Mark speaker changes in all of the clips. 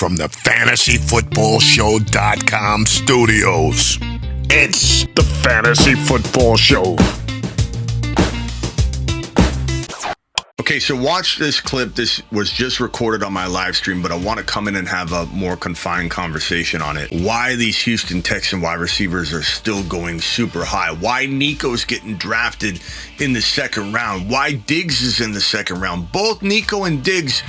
Speaker 1: from the FantasyFootballShow.com studios. It's the Fantasy Football Show.
Speaker 2: Okay, so watch this clip. This was just recorded on my live stream, but I want to come in and have a more confined conversation on it. Why these Houston Texans wide receivers are still going super high. Why Nico's getting drafted in the second round. Why Diggs is in the second round. Both Nico and Diggs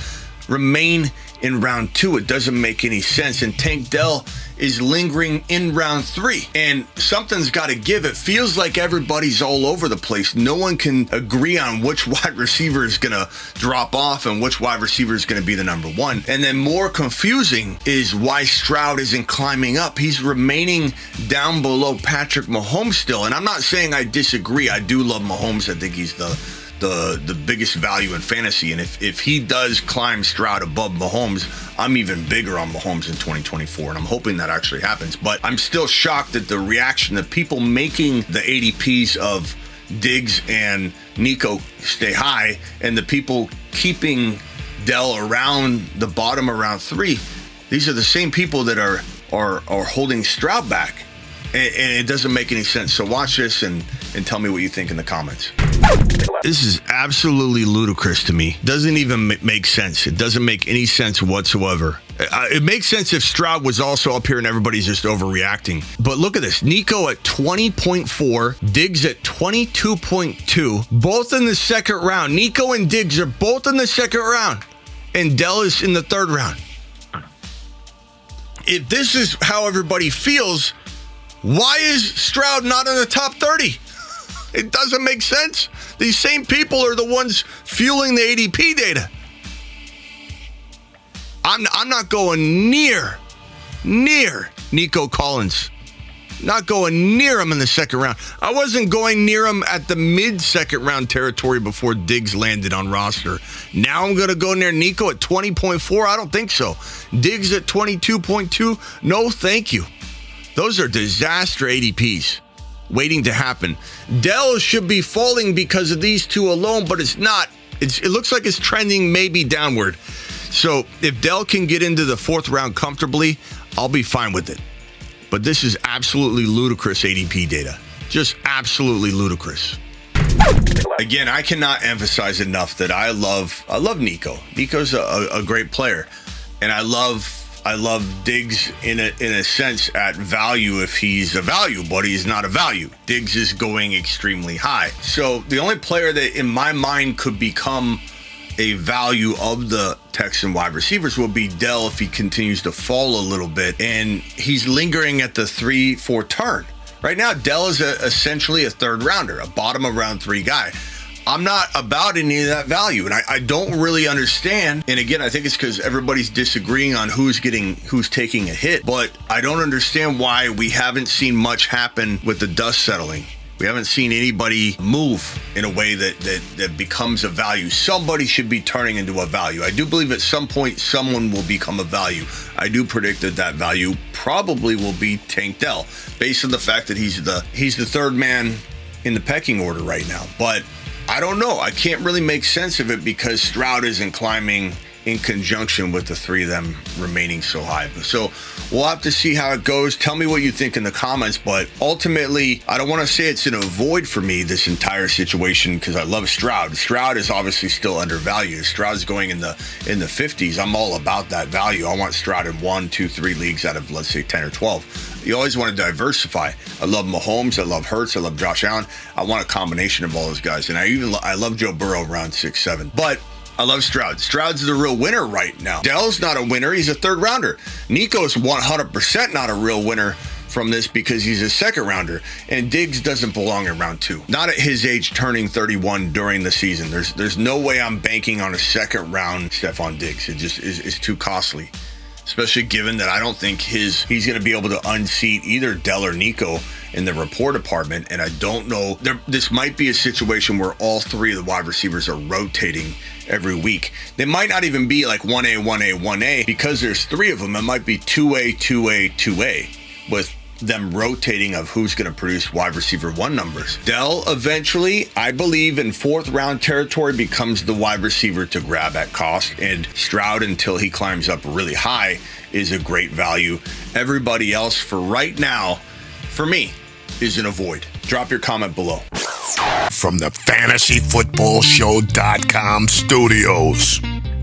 Speaker 2: remain in round 2. It doesn't make any sense. And Tank Dell is lingering in round 3. And something's got to give. It feels like everybody's all over the place. No one can agree on which wide receiver is going to drop off and which wide receiver is going to be the number 1. And then more confusing is why Stroud isn't climbing up. He's remaining down below Patrick Mahomes still. And I'm not saying I disagree. I do love Mahomes. I think he's the biggest value in fantasy. And if he does climb Stroud above Mahomes, I'm even bigger on Mahomes in 2024. And I'm hoping that actually happens. But I'm still shocked at the reaction of people making the ADPs of Diggs and Nico stay high, and the people keeping Dell around the bottom around 3. These are the same people that are holding Stroud back. And it doesn't make any sense. So watch this and tell me what you think in the comments. This is absolutely ludicrous to me. Doesn't even make sense. It doesn't make any sense whatsoever. It makes sense if Stroud was also up here and everybody's just overreacting. But look at this. Nico at 20.4, Diggs at 22.2, both in the second round. Nico and Diggs are both in the second round, and Dell is in the third round. If this is how everybody feels, why is Stroud not in the top 30? It doesn't make sense. These same people are the ones fueling the ADP data. I'm not going near Nico Collins. Not going near him in the second round. I wasn't going near him at the mid-second round territory before Diggs landed on roster. Now I'm going to go near Nico at 20.4? I don't think so. Diggs at 22.2? No, thank you. Those are disaster ADPs waiting to happen. Dell should be falling because of these two alone, but it's not. It looks like it's trending maybe downward. So if Dell can get into the fourth round comfortably, I'll be fine with it. But this is absolutely ludicrous ADP data. Just absolutely ludicrous. Again, I cannot emphasize enough that I love Nico. Nico's a great player. And I love Diggs in a sense at value if he's a value, but he's not a value. Diggs is going extremely high. So the only player that in my mind could become a value of the Texan wide receivers will be Dell if he continues to fall a little bit. And he's lingering at the 3-4 turn. Right now, Dell is essentially a third rounder, a bottom of round 3 guy. I'm not about any of that value, and I don't really understand. And again, I think it's because everybody's disagreeing on who's taking a hit, but I don't understand why we haven't seen much happen with the dust settling. We haven't seen anybody move in a way that becomes a value. Somebody should be turning into a value. I do believe at some point someone will become a value. I do predict that value probably will be Tank Dell, based on the fact that he's the third man in the pecking order right now. But I don't know. I can't really make sense of it because Stroud isn't climbing in conjunction with the 3 of them remaining so high. So we'll have to see how it goes. Tell me what you think in the comments. But ultimately, I don't want to say it's in a void for me, this entire situation, because I love Stroud. Stroud is obviously still undervalued. Stroud's going in the 50s. I'm all about that value. I want Stroud in 1, 2, 3 leagues out of, let's say, 10 or 12. You always want to diversify. I love Mahomes. I love Hurts. I love Josh Allen. I want a combination of all those guys. And I love Joe Burrow around 6, 7. But I love Stroud. Stroud's the real winner right now. Dell's not a winner. He's a third rounder. Nico's 100% not a real winner from this because he's a second rounder. And Diggs doesn't belong in round 2. Not at his age, turning 31 during the season. There's no way I'm banking on a second round Stephon Diggs. It just is too costly. Especially given that I don't think he's going to be able to unseat either Dell or Nico in the report department. And I don't know. This might be a situation where all 3 of the wide receivers are rotating every week. They might not even be like 1A, 1A, 1A because there's 3 of them. It might be 2A, 2A, 2A with them rotating of who's going to produce wide receiver 1 numbers. Dell eventually, I believe, in 4th round territory becomes the wide receiver to grab at cost, and Stroud, until he climbs up really high, is a great value. Everybody else for right now, for me, is an avoid. Drop your comment below.
Speaker 1: From the FantasyFootballShow.com studios,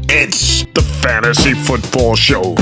Speaker 1: it's the Fantasy Football Show.